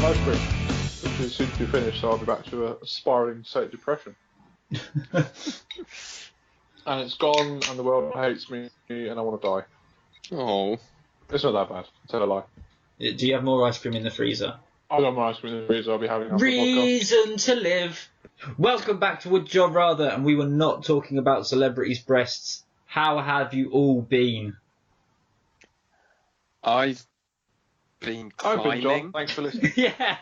have ice cream, which is soon to be finished, so I'll be back to a spiraling state of depression. And it's gone, and the world hates me, and I want to die. Oh. It's not that bad. Tell a lie. Do you have more ice cream in the freezer? I've got my ice cream in the freezer. I'll be having after the podcast. Reason to live. Welcome back to Would Job Rather, and we were not talking about celebrities' breasts. How have you all been? I've been climbing. John. Thanks for listening. Yeah.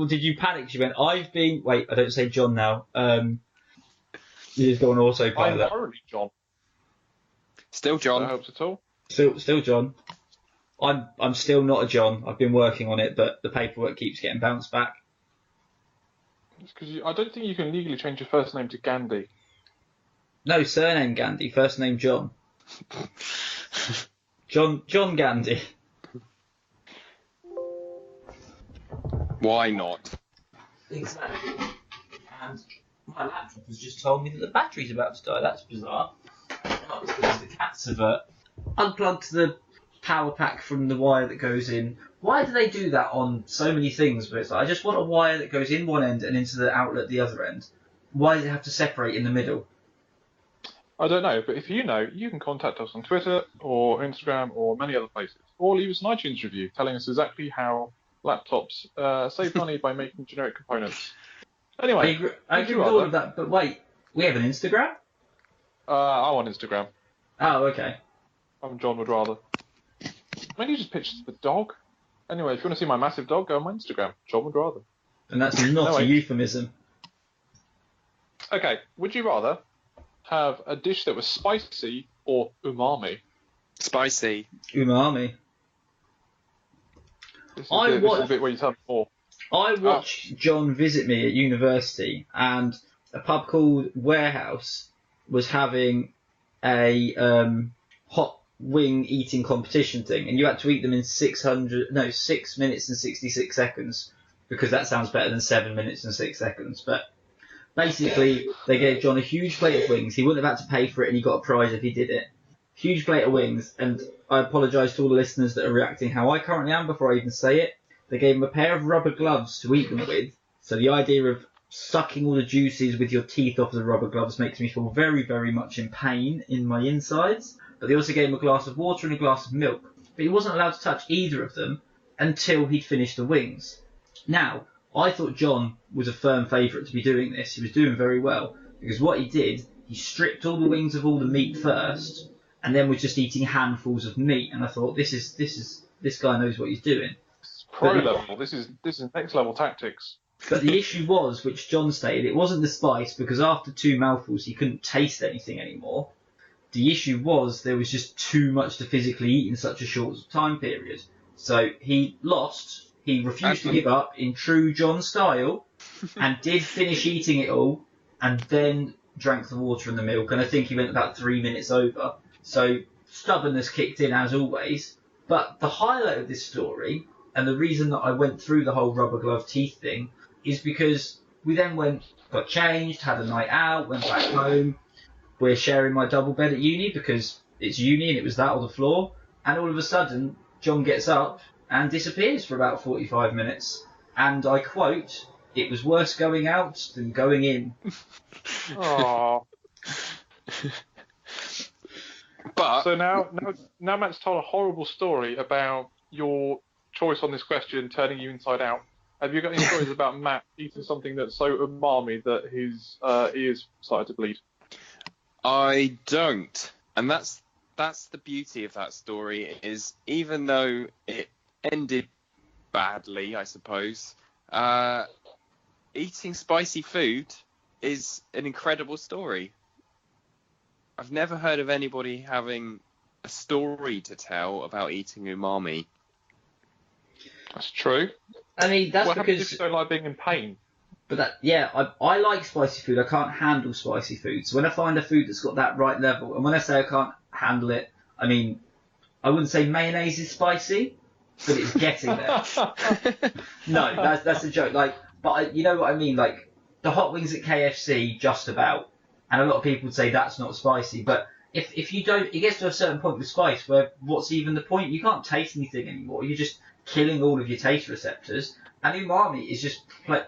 Did you panic? You went, I've been... Wait, I don't say John now. You just go on autopilot. I'm currently John. Still John. That helps at all. Still John. I'm still not a John. I've been working on it, but the paperwork keeps getting bounced back. It's because I don't think you can legally change your first name to Gandhi. No, surname Gandhi, first name John. John Gandhi. Why not? Exactly. And my laptop has just told me that the battery's about to die. That's bizarre. Oh, it's because the cats have unplugged the power pack from the wire that goes in. Why do they do that on so many things? But it's like, I just want a wire that goes in one end and into the outlet the other end. Why does it have to separate in the middle? I don't know, but if you know, you can contact us on Twitter or Instagram or many other places. Or leave us an iTunes review telling us exactly how laptops save money by making generic components. Anyway, I agree with all of that, but wait, we have an Instagram? I'm on Instagram. Oh, okay. I'm John Would Rather. Maybe you just pictures the dog. Anyway, if you want to see my massive dog, go on my Instagram, John Would Rather. And that's not a euphemism. Okay, would you rather have a dish that was spicy or umami? Spicy. Umami. This is the bit where you tell me more. I watched John visit me at university, and a pub called Warehouse was having a hot wing eating competition thing, and you had to eat them in 6 minutes and 66 seconds, because that sounds better than 7 minutes and 6 seconds. But basically, they gave John a huge plate of wings. He wouldn't have had to pay for it, and he got a prize if he did it. Huge plate of wings, and I apologise to all the listeners that are reacting how I currently am before I even say it. They gave him a pair of rubber gloves to eat them with, so the idea of sucking all the juices with your teeth off the rubber gloves makes me feel very, very much in pain in my insides. But they also gave him a glass of water and a glass of milk. But he wasn't allowed to touch either of them until he'd finished the wings. Now, I thought John was a firm favourite to be doing this. He was doing very well, because what he did, he stripped all the wings of all the meat first, and then was just eating handfuls of meat. And I thought, this guy knows what he's doing. Pro level. This is next level tactics. But the issue was, which John stated, it wasn't the spice, because after 2 mouthfuls he couldn't taste anything anymore. The issue was there was just too much to physically eat in such a short time period. So he lost. He refused to give up in true John style, and did finish eating it all, and then drank the water and the milk. And I think he went about 3 minutes over. So stubbornness kicked in as always. But the highlight of this story, and the reason that I went through the whole rubber glove teeth thing, is because we then got changed, had a night out, went back home. We're sharing my double bed at uni because it's uni and it was that or the floor. And all of a sudden, John gets up and disappears for about 45 minutes. And I quote, "It was worse going out than going in." Aww. But So now Matt's told a horrible story about your choice on this question turning you inside out. Have you got any stories about Matt eating something that's so umami that his ears started to bleed? I don't, and that's the beauty of that story. Is even though it ended badly, I suppose, eating spicy food is an incredible story. I've never heard of anybody having a story to tell about eating umami. That's true. I mean, that's What happens because... if you don't like being in pain? But I like spicy food. I can't handle spicy food. So when I find a food that's got that right level, and when I say I can't handle it, I mean, I wouldn't say mayonnaise is spicy, but it's getting there. No, that's a joke. You know what I mean? Like, the hot wings at KFC, just about. And a lot of people would say that's not spicy. But if you don't, it gets to a certain point with spice where what's even the point? You can't taste anything anymore. You're just killing all of your taste receptors. And umami is just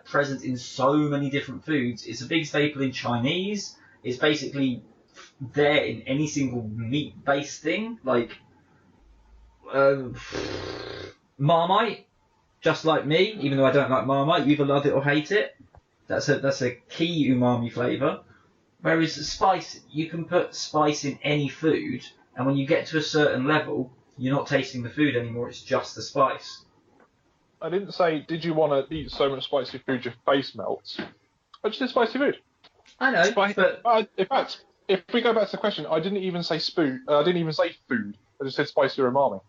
present in so many different foods. It's a big staple in Chinese. It's basically there in any single meat-based thing, like Marmite. Just like me, even though I don't like Marmite, you either love it or hate it. That's a key umami flavour. Whereas spice, you can put spice in any food, and when you get to a certain level, you're not tasting the food anymore. It's just the spice. I didn't say, did you want to eat so much spicy food your face melts? I just said spicy food. I know, but In fact, if we go back to the question, I didn't even say spoon. I didn't even say food. I just said spicy or umami.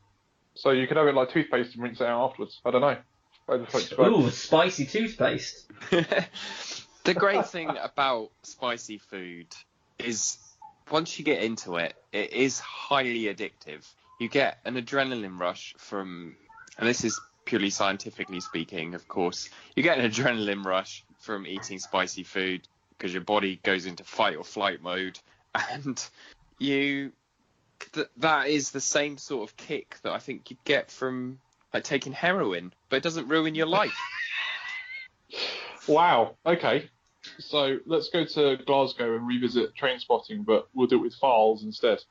So you could have it like toothpaste and rinse it out afterwards. I don't know. Ooh, spicy toothpaste. The great thing about spicy food is once you get into it, it is highly addictive. You get an adrenaline rush from, and this is purely scientifically speaking, of course, you get an adrenaline rush from eating spicy food because your body goes into fight or flight mode, and that is the same sort of kick that I think you'd get from like taking heroin, but it doesn't ruin your life. Wow. Okay. So let's go to Glasgow and revisit Train Spotting, but we'll do it with files instead.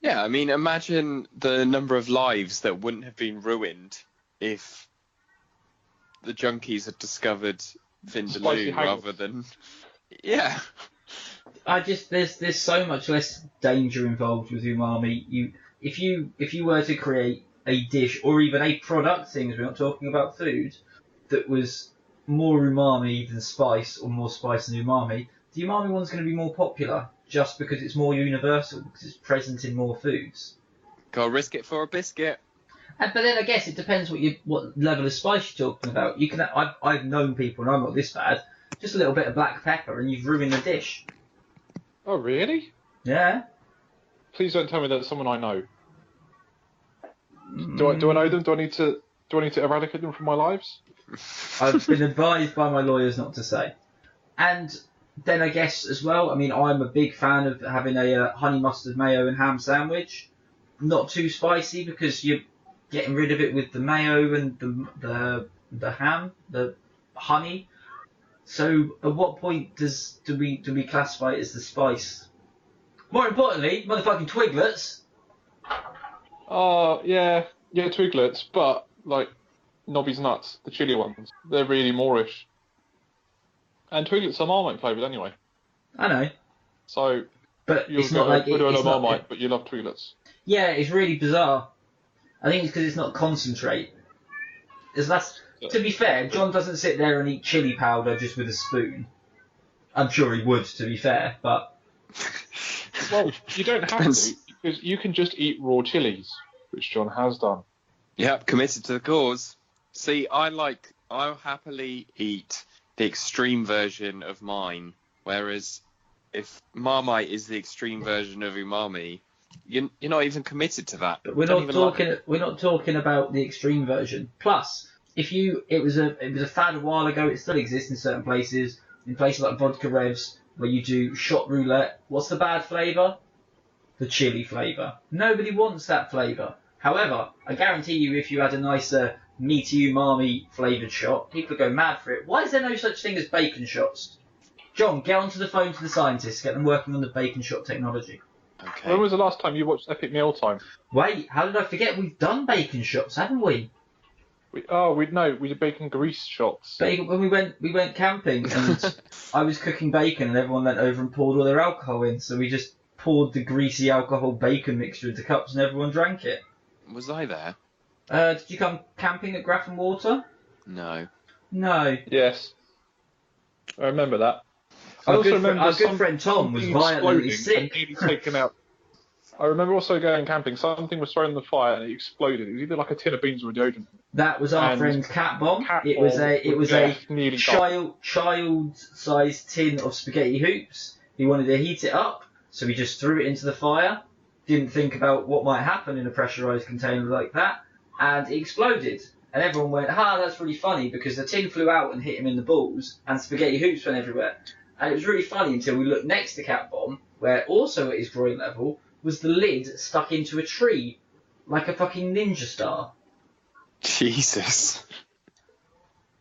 Yeah, I mean, imagine the number of lives that wouldn't have been ruined if the junkies had discovered Vindaloo rather than... Yeah. There's so much less danger involved with umami. If you were to create a dish or even a product, things we're not talking about food, that was more umami than spice or more spice than umami, the umami one's going to be more popular just because it's more universal, because it's present in more foods. Gotta risk it for a biscuit. But then I guess it depends what level of spice you're talking about. I've known people, and I'm not this bad, just a little bit of black pepper and you've ruined the dish. Oh, really? Yeah. Please don't tell me that's someone I know. Do I know them? Do I need to eradicate them from my lives? I've been advised by my lawyers not to say. And then I guess as well, I mean, I'm a big fan of having a honey mustard mayo and ham sandwich. Not too spicy because you're getting rid of it with the mayo and the ham, the honey. So at what point do we classify it as the spice? More importantly, motherfucking Twiglets. Yeah, Twiglets, but like Nobby's nuts, the chili ones, they're really Moorish. And Twiglets are Marmite flavoured anyway. I know. So, but you're it's not like it's Marmite, not, but you love Twiglets. Yeah, it's really bizarre. I think it's because it's not concentrate. To be fair, John doesn't sit there and eat chili powder just with a spoon. I'm sure he would, to be fair, but... Well, you don't have to, because you can just eat raw chilies, which John has done. Yep, committed to the cause. See, I'll happily eat the extreme version of mine, whereas if Marmite is the extreme version of umami, you're not even committed to that. But we're not talking about the extreme version. Plus, it was a fad a while ago. It still exists in certain places. In places like Vodka Revs, where you do shot roulette. What's the bad flavour? The chili flavour. Nobody wants that flavour. However, I guarantee you, if you had a nicer meaty umami flavoured shot, people would go mad for it. Why is there no such thing as bacon shots? John, get onto the phone to the scientists. Get them working on the bacon shot technology. Okay. When was the last time you watched Epic Mealtime? Wait, how did I forget? We've done bacon shots, haven't we? We did bacon grease shots. When we went camping and I was cooking bacon and everyone went over and poured all their alcohol in, so we just poured the greasy alcohol bacon mixture into cups and everyone drank it. Was I there? Did you come camping at Grafton Water? No. No. Yes. I remember that. Our good friend Tom was violently sick. And nearly taken out. I remember also going camping. Something was thrown in the fire and it exploded. It was either like a tin of beans or a deodorant. That was our friend Cat Bomb. It was a child-sized tin of spaghetti hoops. He wanted to heat it up, so he just threw it into the fire. Didn't think about what might happen in a pressurized container like that, and it exploded. And everyone went, that's really funny, because the tin flew out and hit him in the balls, and spaghetti hoops went everywhere. And it was really funny until we looked next to Cat Bomb, where also at his groin level was the lid stuck into a tree, like a fucking ninja star. Jesus.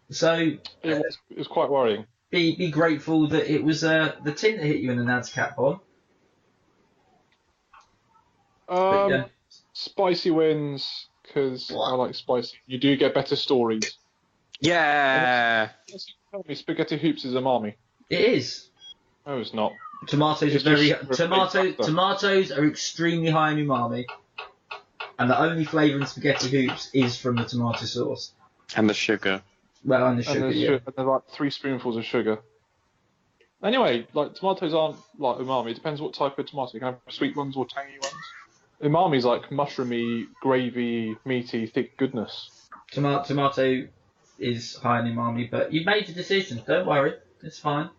So It was quite worrying. be grateful that it was the tin that hit you in the Nads Cat Pod. But yeah. Spicy wins because I like spicy. You do get better stories. Yeah. Unless you tell me spaghetti hoops is umami. It is. No, it's not. Tomatoes It's are very just replaced pasta. tomatoes are extremely high in umami, and the only flavour in spaghetti hoops is from the tomato sauce. And the sugar. Well, and the sugar, And yeah. there's like 3 spoonfuls of sugar. Anyway, like tomatoes aren't like umami. It depends what type of tomato. You can have sweet ones or tangy ones. Umami's like mushroomy, gravy, meaty, thick goodness. Tomato is high in umami, but you've made your decision. Don't worry, it's fine.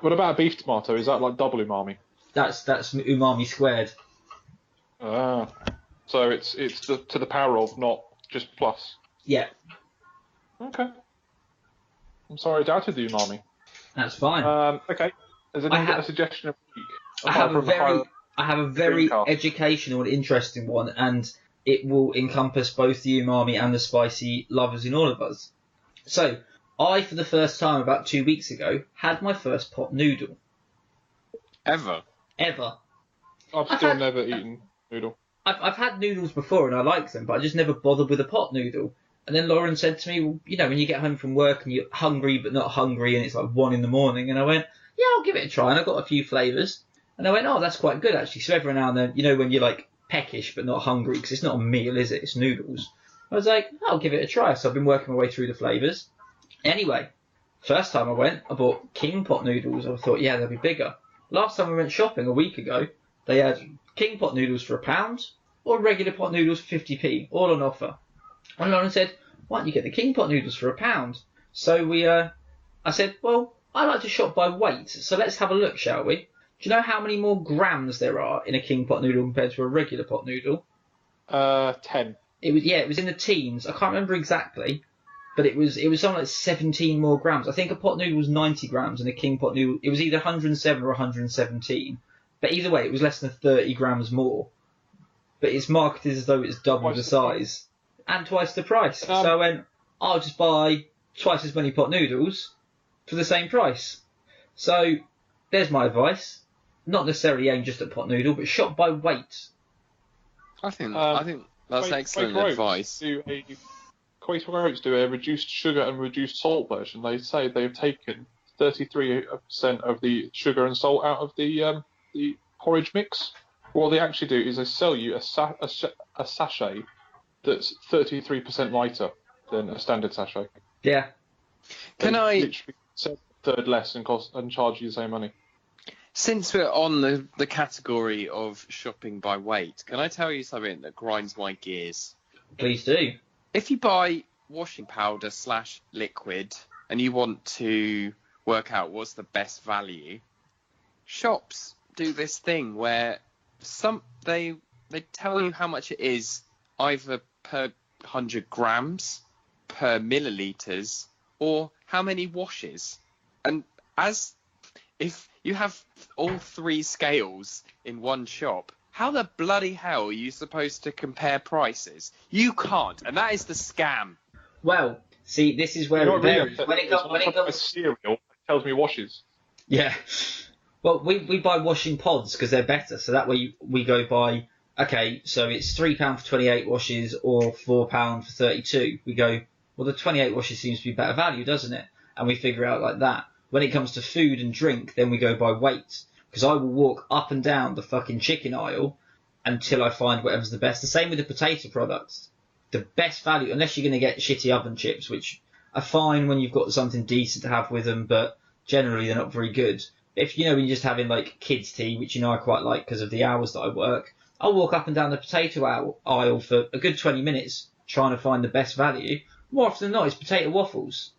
What about a beef tomato? Is that like double umami? That's umami squared. Ah, so it's to the power of, not just plus. Yeah, Okay. I'm sorry, I doubted the umami. that's fine. Okay. Has anyone got a suggestion of the week? I have a very Dreamcast. educational and interesting one, and it will encompass both the umami and the spicy lovers in all of us. So, I, for the first time about 2 weeks ago, had my first pot noodle. Ever. I've still never eaten noodle. I've had noodles before and I like them, but I just never bothered with a pot noodle. And then Lauren said to me, well, you know, when you get home from work and you're hungry but not hungry and it's like 1 a.m, and I went, yeah, I'll give it a try. And I got a few flavours. And I went, oh, that's quite good actually. So every now and then, you know, when you're like peckish but not hungry, because it's not a meal, is it? It's noodles. I was like, I'll give it a try. So I've been working my way through the flavours. Anyway, first time I went, I bought King pot noodles. I thought, yeah, they'll be bigger. Last time we went shopping a week ago, they had King pot noodles for £1 or regular pot noodles for 50p, all on offer. And Lauren said, why don't you get the King pot noodles for £1? So I said, well, I like to shop by weight, so let's have a look, shall we? Do you know how many more grams there are in a King pot noodle compared to a regular pot noodle? 10. It was in the teens. I can't remember exactly, but it was something like 17 more grams. I think a pot noodle was 90 grams, and a King pot noodle, it was either 107 or 117. But either way, it was less than 30 grams more. But it's marketed as though it's double the size and twice the price. So I went, I'll just buy twice as many pot noodles for the same price. So there's my advice. Not necessarily aimed just at pot noodle, but shop by weight. I think that's excellent advice. Quaker Oats do a reduced sugar and reduced salt version. They say they've taken 33% of the sugar and salt out of the porridge mix. What they actually do is they sell you a sachet that's 33% lighter than a standard sachet. Yeah. They literally sell a third less and charge you the same money. Since we're on the category of shopping by weight, can I tell you something that grinds my gears? Please do. If you buy washing powder / liquid and you want to work out what's the best value, shops do this thing where they tell you how much it is either per 100 grams, per milliliters, or how many washes. And if you have all 3 scales in one shop, how the bloody hell are you supposed to compare prices? You can't, and that is the scam. Well, see, this is where it varies. When it comes cereal, it tells me washes. Yeah. Well, we buy washing pods because they're better. So that way we go by, okay, so it's £3 for 28 washes or £4 for 32. We go, well, the 28 washes seems to be better value, doesn't it? And we figure out like that. When it comes to food and drink, then we go by weight. Because I will walk up and down the fucking chicken aisle until I find whatever's the best. The same with the potato products. The best value, unless you're going to get shitty oven chips, which are fine when you've got something decent to have with them, but generally they're not very good. If when you're just having like kids' tea, which I quite like because of the hours that I work, I'll walk up and down the potato aisle for a good 20 minutes trying to find the best value. More often than not, it's potato waffles,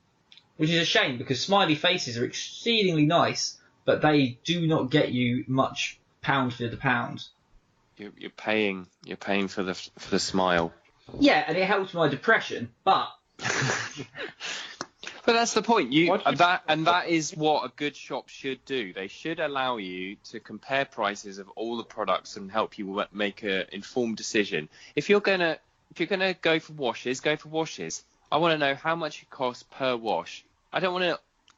which is a shame because smiley faces are exceedingly nice, but they do not get you much pound for the pound. You're paying for the smile. Yeah, and it helps my depression, but. But that's the point. That is what a good shop should do. They should allow you to compare prices of all the products and help you make an informed decision. If you're gonna if you're gonna go for washes, go for washes. I want to know how much it costs per wash. I don't want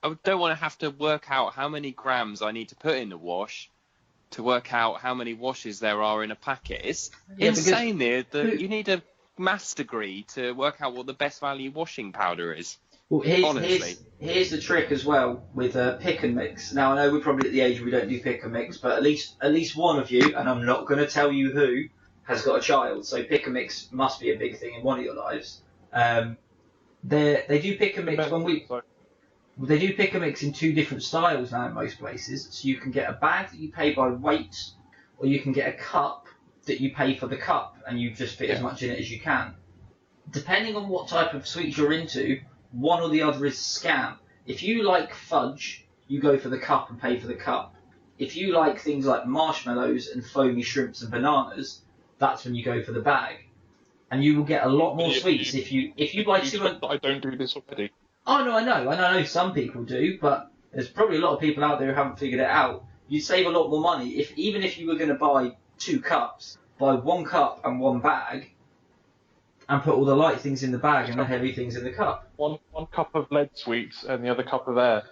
to have to work out how many grams I need to put in the wash to work out how many washes there are in a packet. It's insane that you need a maths degree to work out what the best value washing powder is. Well, here's the trick as well with pick and mix. Now I know we're probably at the age where we don't do pick and mix, but at least one of you, and I'm not going to tell you who, has got a child. So pick and mix must be a big thing in one of your lives. They do pick and mix They do pick and mix in two different styles now in most places. So you can get a bag that you pay by weight, or you can get a cup that you pay for the cup, and you just fit as much in it as you can. Depending on what type of sweets you're into, one or the other is a scam. If you like fudge, you go for the cup and pay for the cup. If you like things like marshmallows and foamy shrimps and bananas, that's when you go for the bag. And you will get a lot more sweets if you buy two. I don't do this already. Oh no, I know some people do, but there's probably a lot of people out there who haven't figured it out. You'd save a lot more money even if you were going to buy 2 cups, buy 1 cup and 1 bag, and put all the light things in the bag and the heavy things in the cup. One cup of lead sweets and the other cup of air.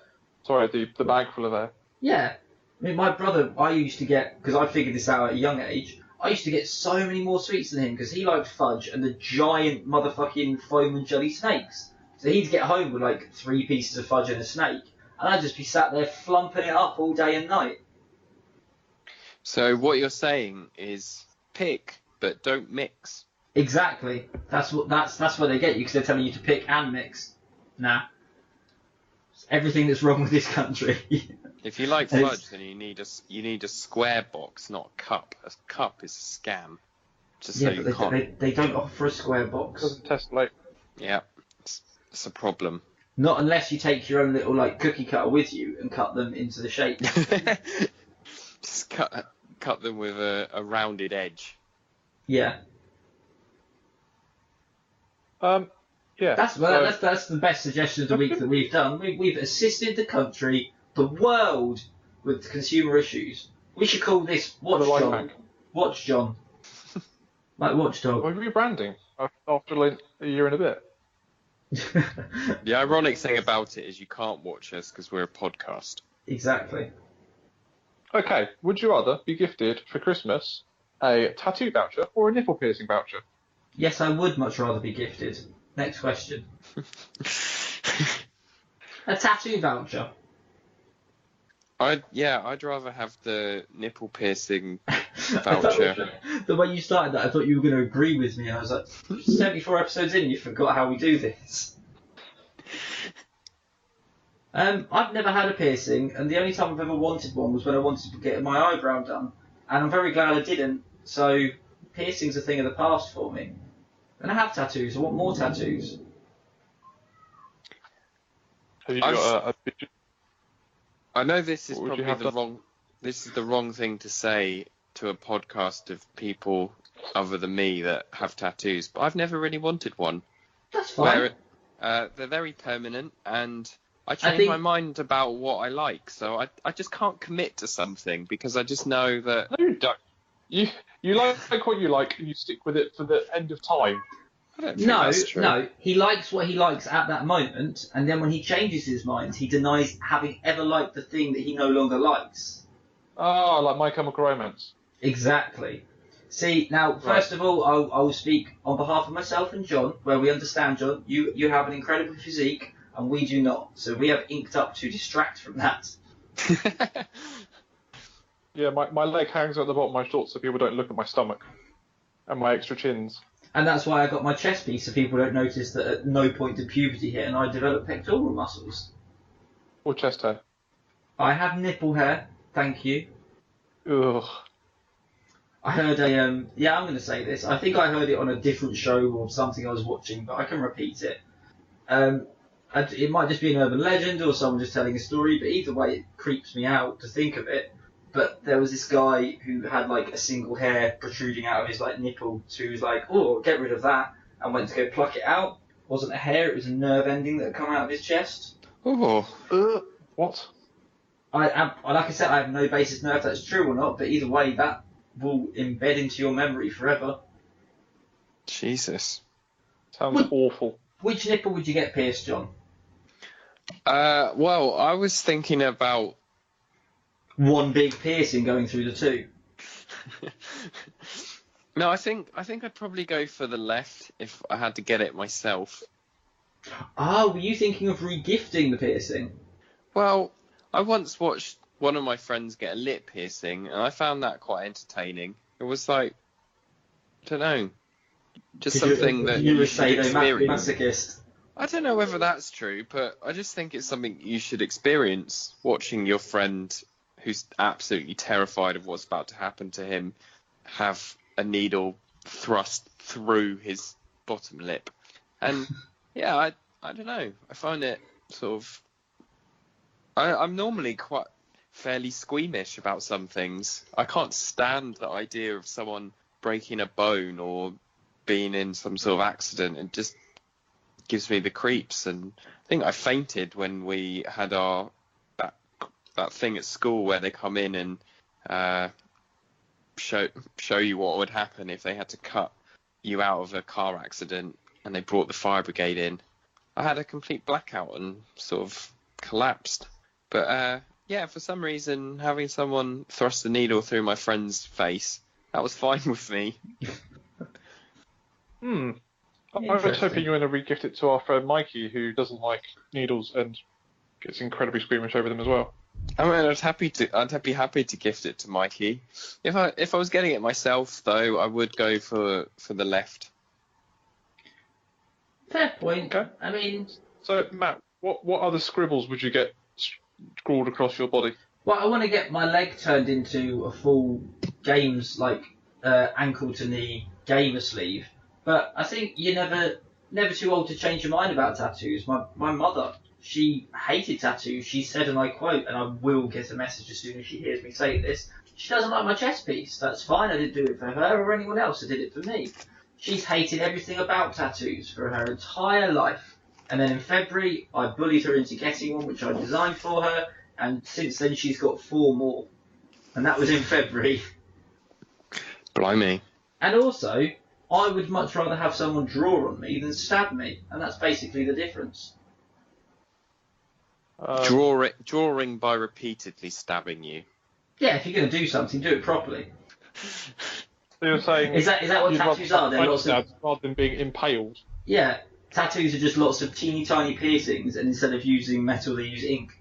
Sorry, the bag full of air. Yeah. I mean, my brother, I used to get, because I figured this out at a young age, I used to get so many more sweets than him because he liked fudge and the giant motherfucking foam and jelly snakes. So he'd get home with like 3 pieces of fudge and a snake, and I'd just be sat there flumping it up all day and night. So what you're saying is pick, but don't mix. Exactly. That's where they get you, because they're telling you to pick and mix. Nah. It's everything that's wrong with this country. If you like fudge, then you need a square box, not a cup. A cup is a scam. Just so you can't. They don't offer a square box. Doesn't test late. Yeah, it's a problem. Not unless you take your own little like cookie cutter with you and cut them into the shape. Just cut them with a rounded edge. Yeah. Yeah. That's the best suggestion of the week that we've done. We've assisted the country, the world, with consumer issues. We should call this Watch John. Watch John. Like Watchdog. We're rebranding after like a year and a bit. The ironic thing about it is you can't watch us because we're a podcast. Exactly. Okay, would you rather be gifted for Christmas a tattoo voucher or a nipple piercing voucher? Yes, I would much rather be gifted. Next question. A tattoo voucher. I'd rather have the nipple piercing voucher. The way you started that, I thought you were going to agree with me. I was like, 74 episodes in, you forgot how we do this. I've never had a piercing, and the only time I've ever wanted one was when I wanted to get my eyebrow done, and I'm very glad I didn't. So piercing's a thing of the past for me. And I have tattoos. I want more tattoos. Have you got a I know this is probably the wrong thing to say to a podcast of people other than me that have tattoos, but I've never really wanted one. That's fine. They're very permanent, and I change my mind about what I like, so I just can't commit to something because I just know that. No, you don't. You like what you like, and you stick with it for the end of time. I don't think that's true. No, he likes what he likes at that moment, and then when he changes his mind, he denies having ever liked the thing that he no longer likes. Oh, like My Chemical Romance. Exactly. See, now, first of all, I will speak on behalf of myself and John, where we understand, John, you have an incredible physique, and we do not. So we have inked up to distract from that. Yeah, my leg hangs at the bottom of my shorts so people don't look at my stomach and my extra chins. And that's why I got my chest piece, so people don't notice that at no point did puberty hit and I developed pectoral muscles. Or chest hair. I have nipple hair, thank you. Ugh. I heard I'm going to say this. I think I heard it on a different show or something I was watching, but I can repeat it. It might just be an urban legend or someone just telling a story, but either way, it creeps me out to think of it. But there was this guy who had like a single hair protruding out of his like nipple, so he was like, "Oh, get rid of that," and went to go pluck it out. It wasn't a hair; it was a nerve ending that had come out of his chest. Oh, what? Like I said, I have no basis to know if that's true or not, but either way, that will embed into your memory forever. Jesus. Sounds awful. Which nipple would you get pierced, John? Well, I was thinking about. One big piercing going through the two. No, I think I'd probably go for the left if I had to get it myself. Ah, were you thinking of regifting the piercing? Well, I once watched one of my friends get a lip piercing, and I found that quite entertaining. It was like, I don't know, just something that you you were should experience. masochist. I don't know whether that's true, but I just think it's something you should experience, watching your friend who's absolutely terrified of what's about to happen to him have a needle thrust through his bottom lip. And yeah, I don't know. I find it sort of... I'm normally quite fairly squeamish about some things. I can't stand the idea of someone breaking a bone or being in some sort of accident. It just gives me the creeps. And I think I fainted when we had that thing at school where they come in and show you what would happen if they had to cut you out of a car accident and they brought the fire brigade in. I had a complete blackout and sort of collapsed. But yeah, for some reason, having someone thrust a needle through my friend's face, that was fine with me. I was hoping you were going to re-gift it to our friend Mikey, who doesn't like needles and gets incredibly squeamish over them as well. I mean, I'd be happy to gift it to Mikey. If I was getting it myself, though, I would go for the left. Fair point. Okay. I mean... So, Matt, what other scribbles would you get scrawled across your body? Well, I want to get my leg turned into a full games, ankle to knee gamer sleeve. But I think you're never too old to change your mind about tattoos. My mother, she hated tattoos. She said, and I quote, and I will get a message as soon as she hears me say this, she doesn't like my chest piece. That's fine. I didn't do it for her or anyone else. I did it for me. She's hated everything about tattoos for her entire life. And then in February, I bullied her into getting one, which I designed for her. And since then, she's got 4 more. And that was in February. Blimey. And also, I would much rather have someone draw on me than stab me. And that's basically the difference. Drawing by repeatedly stabbing you. Yeah, if you're going to do something, do it properly. So you're saying... Is that what tattoos are? They're lots of... Rather than being impaled? Yeah, tattoos are just lots of teeny tiny piercings, and instead of using metal, they use ink.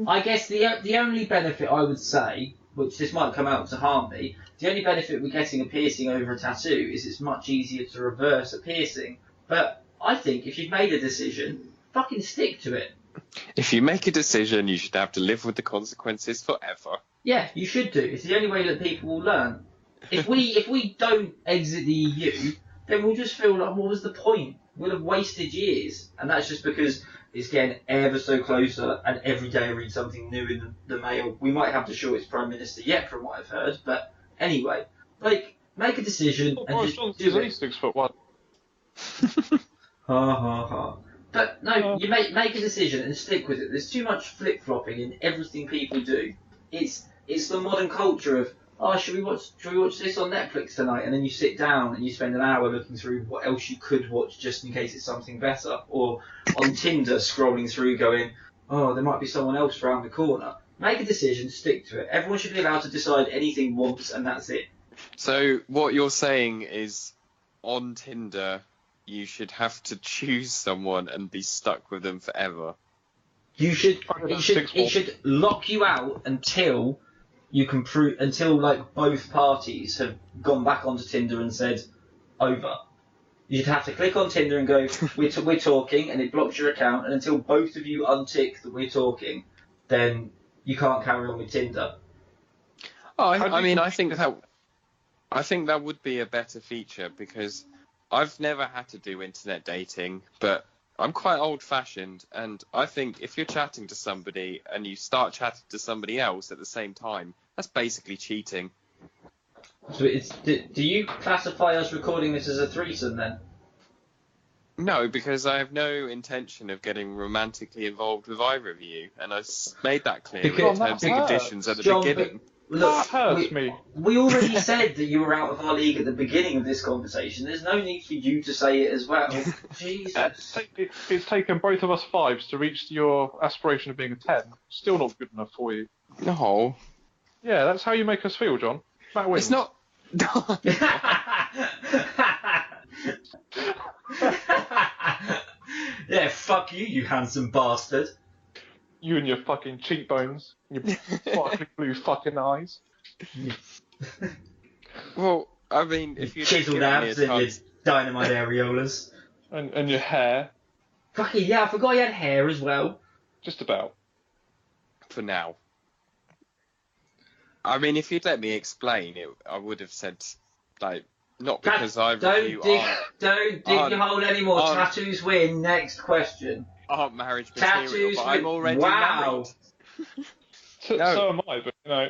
I guess the only benefit I would say, which this might come out to harm me, the only benefit with getting a piercing over a tattoo is it's much easier to reverse a piercing. But I think if you've made a decision, fucking stick to it. If you make a decision, you should have to live with the consequences forever. Yeah, you should do. It's the only way that people will learn. If we don't exit the EU, then we'll just feel like, what was the point? We'll have wasted years. And that's just because it's getting ever so closer, and every day I read something new in the mail. We might have the shortest Prime Minister yet, from what I've heard. But anyway, make a decision. Boris Johnson's only 6'1". Ha ha ha. But no, you make a decision and stick with it. There's too much flip-flopping in everything people do. It's the modern culture of, should we watch this on Netflix tonight? And then you sit down and you spend an hour looking through what else you could watch just in case it's something better. Or on Tinder scrolling through going, there might be someone else around the corner. Make a decision, stick to it. Everyone should be allowed to decide anything once and that's it. So what you're saying is, on Tinder, you should have to choose someone and be stuck with them forever. It should lock you out until you can prove, until both parties have gone back onto Tinder and said over. You'd have to click on Tinder and go, we're talking, and it blocks your account, and until both of you untick that we're talking, then you can't carry on with Tinder. I think that would be a better feature, because I've never had to do internet dating, but I'm quite old-fashioned, and I think if you're chatting to somebody and you start chatting to somebody else at the same time, that's basically cheating. So do you classify us recording this as a threesome then? No, because I have no intention of getting romantically involved with either of you, and I made that clear in terms and conditions at the beginning. Look, That hurts me. we already said that you were out of our league at the beginning of this conversation. There's no need for you to say it as well. Jesus. It's taken both of us 5s to reach your aspiration of being a 10. Still not good enough for you. No. Yeah, that's how you make us feel, John. Matt wins. It's not. Yeah, fuck you, you handsome bastard. You and your fucking cheekbones, your sparkly blue fucking eyes. Well, I mean, if you Chiseled abs and your dynamite areolas. And your hair. Fucking yeah, I forgot you had hair as well. Just about. For now. I mean, if you'd let me explain it, I would have said, like, not because I review Don't dig your hole anymore. Tattoos win. Next question. Aren't marriage material, Tattoos but I'm already wow. married. So am I, but you know,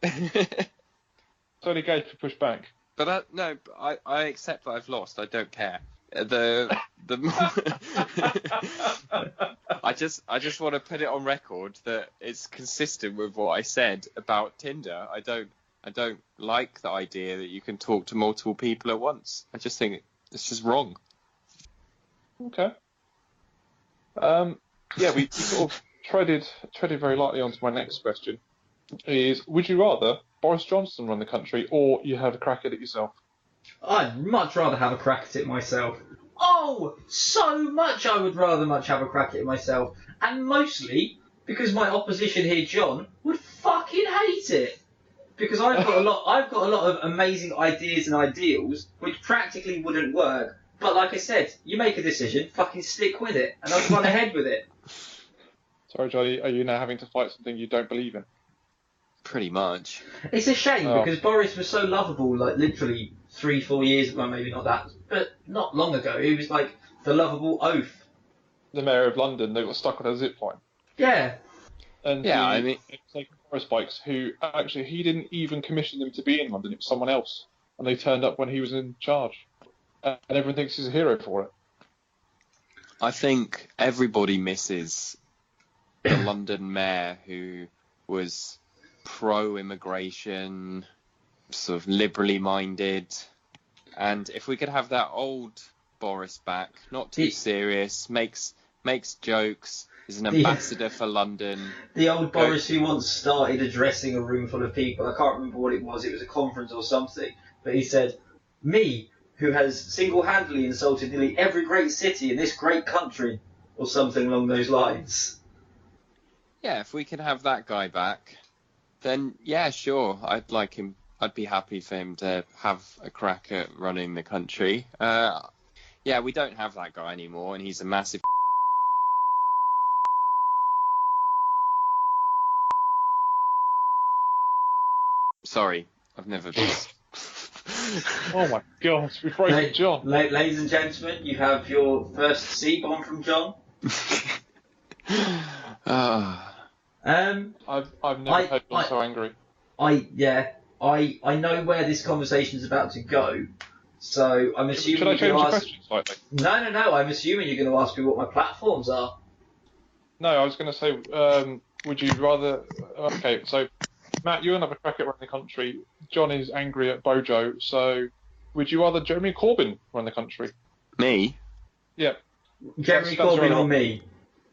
it's only gay to push back. But I accept that I've lost. I don't care. I just want to put it on record that it's consistent with what I said about Tinder. I don't like the idea that you can talk to multiple people at once. I just think it's just wrong. Okay. Yeah, we sort of treaded very lightly onto my next question. Is, would you rather Boris Johnson run the country or you have a crack at it yourself? I'd much rather have a crack at it myself. Oh, so much I would rather much have a crack at it myself. And mostly because my opposition here, John, would fucking hate it. Because I've got a lot of amazing ideas and ideals which practically wouldn't work. But like I said, you make a decision, fucking stick with it, and I'll run ahead with it. Sorry, Johnny, are you now having to fight something you don't believe in? Pretty much. It's a shame because Boris was so lovable, like literally 3-4 years ago, maybe not that, but not long ago. He was like the lovable oaf. The mayor of London, they got stuck on a zip line. Yeah. And yeah, I mean, taken Boris bikes, who actually he didn't even commission them to be in London. It was someone else, and they turned up when he was in charge, and everyone thinks he's a hero for it. I think everybody misses the London mayor who was pro-immigration, sort of liberally minded, and if we could have that old Boris back, not too serious, makes jokes, is an ambassador for London. The old Boris who once started addressing a room full of people. I can't remember what it was a conference or something, but he said, "Me, who has single-handedly insulted nearly every great city in this great country," or something along those lines. Yeah, if we could have that guy back, then yeah, sure, I'd like him. I'd be happy for him to have a crack at running the country. Yeah, we don't have that guy anymore, and he's a massive. Sorry, I've never been. Oh my God, we've broken John. Ladies and gentlemen, you have your first C-bomb from John. I've never heard John so angry. I know where this conversation is about to go, so I'm assuming Should I change the ask... question slightly? No, I'm assuming you're going to ask me what my platforms are. No, I was going to say, would you rather... Okay, so, Matt, you're another crack at running the country. John is angry at Bojo, so would you rather Jeremy Corbyn run the country? Me? Yeah. Jeremy Corbyn or me?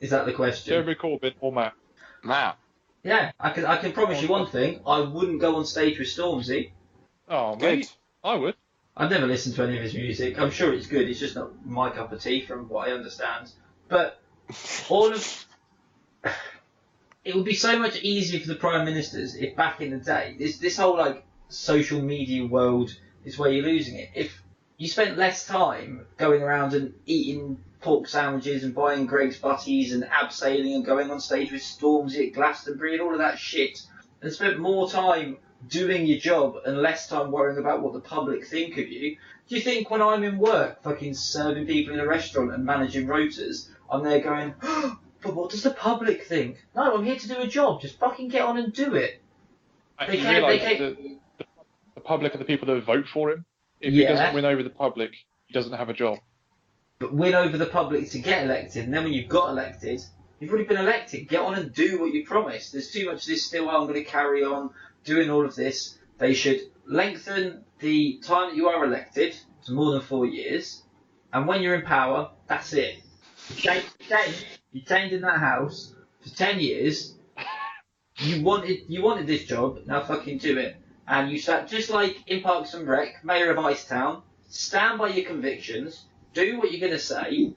Is that the question? Jeremy Corbyn or Matt? Matt. Yeah, I can promise you one thing. I wouldn't go on stage with Stormzy. Oh, Good. mate, I would. I've never listened to any of his music. I'm sure it's good. It's just not my cup of tea, from what I understand. But it would be so much easier for the prime ministers if back in the day, this whole like social media world is where you're losing it. If you spent less time going around and eating pork sandwiches and buying Greg's butties and abseiling and going on stage with Stormzy at Glastonbury and all of that shit, and spent more time doing your job and less time worrying about what the public think of you, do you think when I'm in work fucking serving people in a restaurant and managing rotas, I'm there going, oh, but what does the public think? No, I'm here to do a job. Just fucking get on and do it. The public are the people that vote for him. If he doesn't win over the public, he doesn't have a job. But win over the public to get elected, and then when you've got elected, you've already been elected. Get on and do what you promised. There's too much of this still, I'm going to carry on doing all of this, they should lengthen the time that you are elected to more than 4 years, and when you're in power, that's it. You chained in that house for 10 years. You wanted this job. Now fucking do it. And you sat just like in Parks and Rec, Mayor of Icetown. Stand by your convictions. Do what you're gonna say,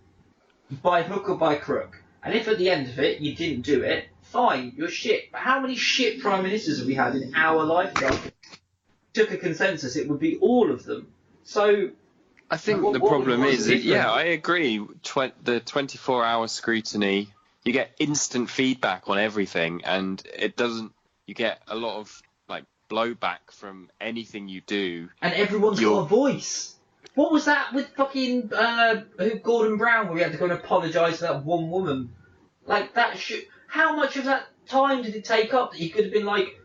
by hook or by crook. And if at the end of it you didn't do it, fine, you're shit. But how many shit prime ministers have we had in our lifetime? Took a consensus, it would be all of them. So I think the problem is, I agree. The 24-hour scrutiny, you get instant feedback on everything, and it doesn't. You get a lot of like blowback from anything you do. And everyone's got a voice. What was that with fucking Gordon Brown, where we had to go and apologise to that one woman? Like that. How much of that time did it take up that you could have been like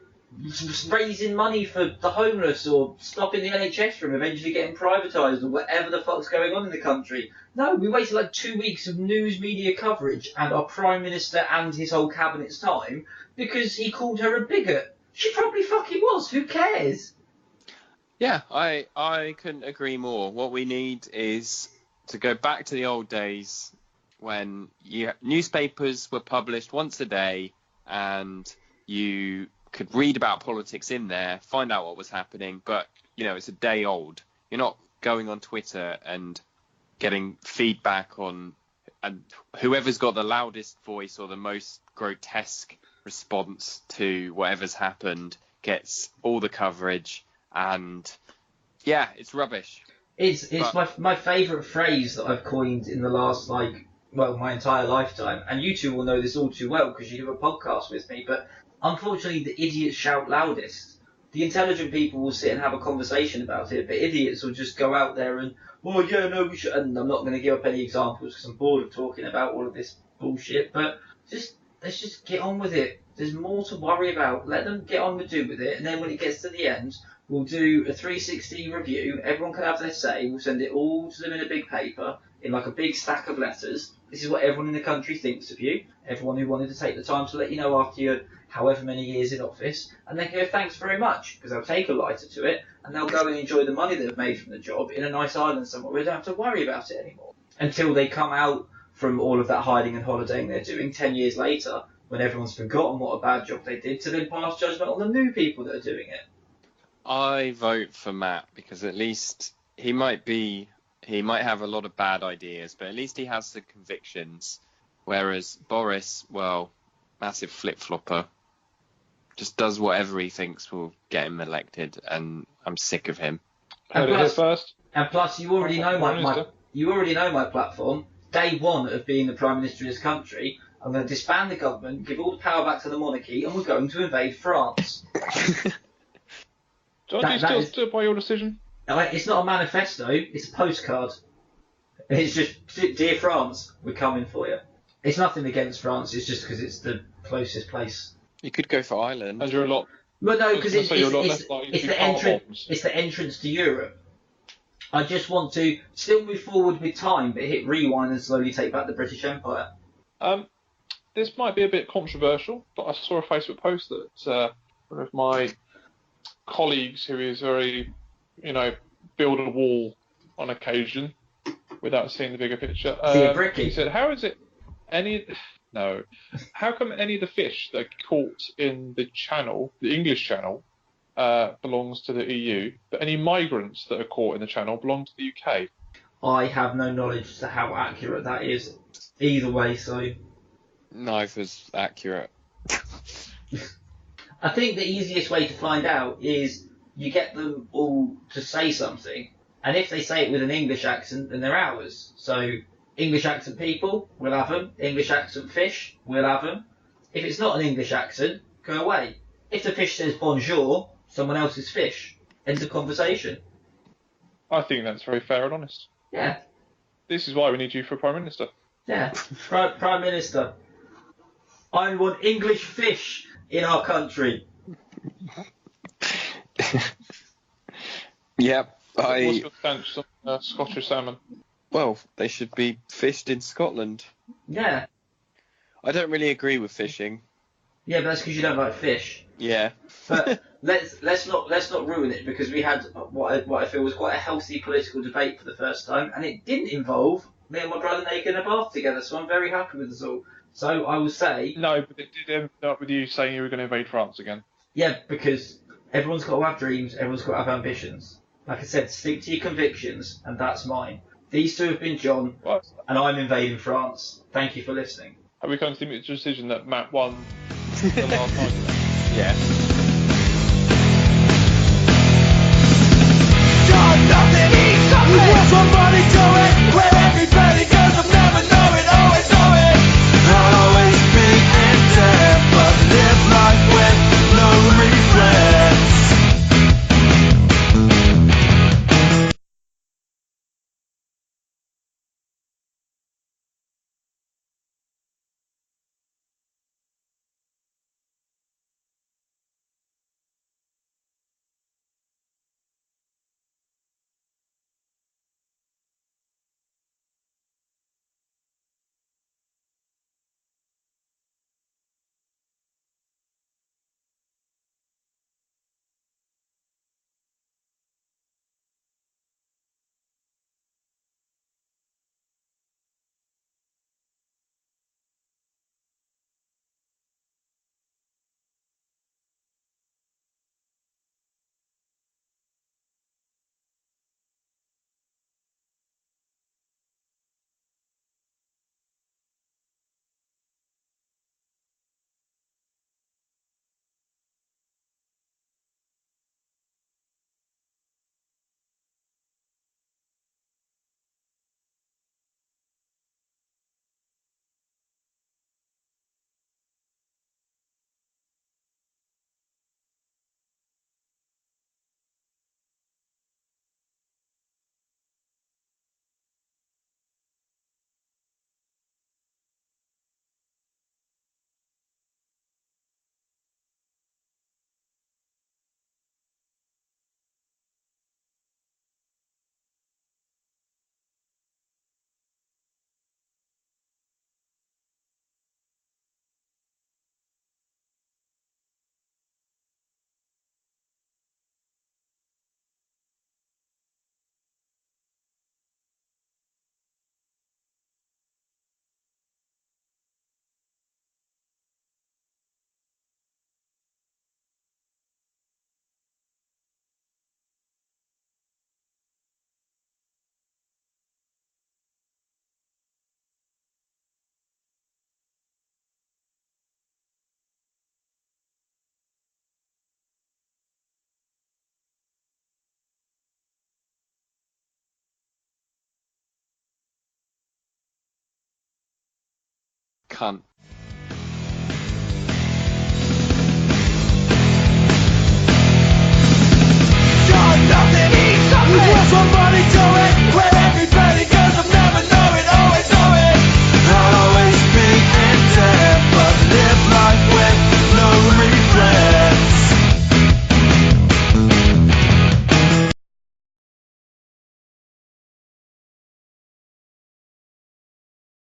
raising money for the homeless or stopping the NHS from eventually getting privatised or whatever the fuck's going on in the country? No, we wasted like 2 weeks of news media coverage and our Prime Minister and his whole cabinet's time because he called her a bigot. She probably fucking was. Who cares? Yeah, I couldn't agree more. What we need is to go back to the old days when newspapers were published once a day and you could read about politics in there, find out what was happening, but it's a day old. You're not going on Twitter and getting feedback on, and whoever's got the loudest voice or the most grotesque response to whatever's happened gets all the coverage, and yeah, it's rubbish. It's my favourite phrase that I've coined in the last my entire lifetime, and you two will know this all too well because you do a podcast with me, but unfortunately, the idiots shout loudest. The intelligent people will sit and have a conversation about it, but idiots will just go out there and, we should. And I'm not going to give up any examples because I'm bored of talking about all of this bullshit, but let's just get on with it. There's more to worry about. Let them get on with it, and then when it gets to the end, we'll do a 360 review. Everyone can have their say. We'll send it all to them in a big paper, in like a big stack of letters. This is what everyone in the country thinks of you. Everyone who wanted to take the time to let you know after your however many years in office, and they go, thanks very much, because they'll take a lighter to it, and they'll go and enjoy the money they've made from the job in a nice island somewhere where they don't have to worry about it anymore. Until they come out from all of that hiding and holidaying they're doing 10 years later, when everyone's forgotten what a bad job they did, to then pass judgment on the new people that are doing it. I vote for Matt because at least he might have a lot of bad ideas, but at least he has the convictions. Whereas Boris, massive flip-flopper, just does whatever he thinks will get him elected, and I'm sick of him. And plus, you already know my platform. Day one of being the Prime Minister of this country, I'm going to disband the government, give all the power back to the monarchy, and we're going to invade France. Do you still stand by your decision? It's not a manifesto, it's a postcard. It's just, dear France, we're coming for you. It's nothing against France, it's just because it's the closest place. You could go for Ireland. And you're a lot... Well, no, because it's the entrance to Europe. I just want to still move forward with time, but hit rewind and slowly take back the British Empire. This might be a bit controversial, but I saw a Facebook post that one of my colleagues, who is very, build a wall on occasion without seeing the bigger picture. He said, how come any of the fish that are caught in the channel, the English channel, belongs to the EU, but any migrants that are caught in the channel belong to the UK? I have no knowledge as to how accurate that is either way, so... Neither's accurate. I think the easiest way to find out is you get them all to say something, and if they say it with an English accent, then they're ours. So, English accent people, we'll have them. English accent fish, we'll have them. If it's not an English accent, go away. If the fish says bonjour, someone else's fish. End of conversation. I think that's very fair and honest. Yeah. This is why we need you for Prime Minister. Yeah, Prime Minister. I want English fish in our country. Yep. What's your stance on Scottish salmon? Well, they should be fished in Scotland. Yeah. I don't really agree with fishing. Yeah, but that's because you don't like fish. Yeah. But let's not ruin it, because we had what I feel was quite a healthy political debate for the first time, and it didn't involve me and my brother naked in a bath together. So I'm very happy with us all. So I will say, No, but it did end up with you saying you were going to invade France again. yeah, because everyone's got to have dreams, everyone's got to have ambitions. Like I said, stick to your convictions, and that's mine. These two have been John, Well, and I'm invading France. Thank you for listening. have we come to the mutual decision that Matt won the last argument? Yeah. Somebody do it, where everybody goes, I'll never know it, always know it. Not always be intent, but live life with no regrets. Cunt.